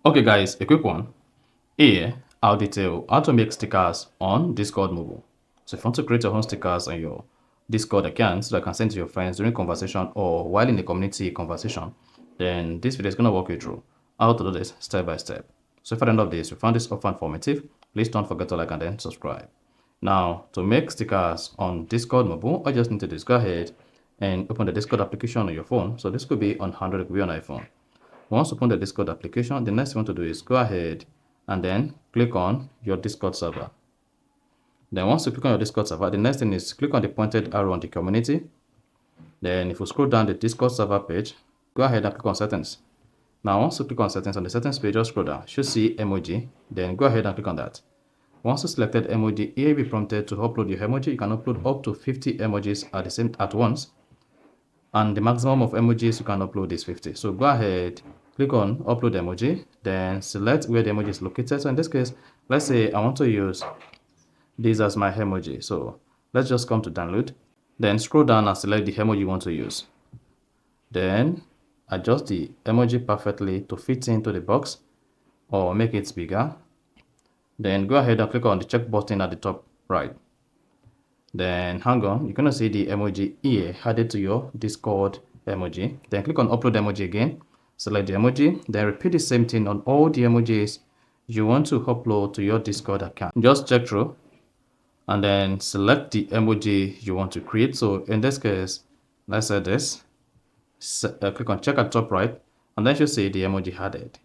Okay guys, a quick one. Here, I'll detail how to make stickers on Discord Mobile. So if you want to create your own stickers on your Discord account so that you can send to your friends during conversation or while in a community conversation, then this video is going to walk you through how to do this step by step. So if at the end of this you found this often informative, please don't forget to like and then subscribe. Now, to make stickers on Discord Mobile, all you just need to do is go ahead and open the Discord application on your phone. So this could be on Android, it could be on iPhone. Once you open the Discord application, the next thing you want to do is go ahead and then click on your Discord server. Then once you click on your Discord server, the next thing is click on the pointed arrow on the community. Then if you scroll down the Discord server page, go ahead and click on settings. Now once you click on settings on the settings page, just scroll down. You should see emoji. Then go ahead and click on that. Once you selected emoji, here you'll be prompted to upload your emoji. You can upload up to 50 emojis at once. And the maximum of emojis you can upload is 50. So go ahead, click on upload emoji, then select where the emoji is located. So in this case, let's say I want to use this as my emoji. So let's just come to download, then scroll down and select the emoji you want to use. Then adjust the emoji perfectly to fit into the box or make it bigger. Then go ahead and click on the check button at the top right. Then hang on, you're gonna see the emoji here added to your Discord emoji. Then click on upload emoji again, select the emoji, then repeat the same thing on all the emojis you want to upload to your Discord account. Just check through and then select the emoji you want to create. So in this case, let's say this, click on check at top right, and then you see the emoji added.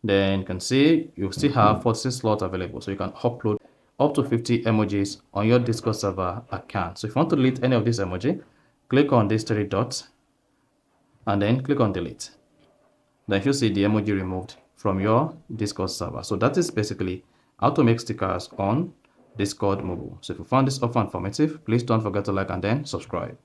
Then you can see you still have 46 slots available, so you can upload up to 50 emojis on your Discord server account. So if you want to delete any of these emoji, click on these three dots and then click on delete. Then you see the emoji removed from your Discord server. So that is basically how to make stickers on Discord Mobile. So if you found this offer informative, please don't forget to like and then subscribe.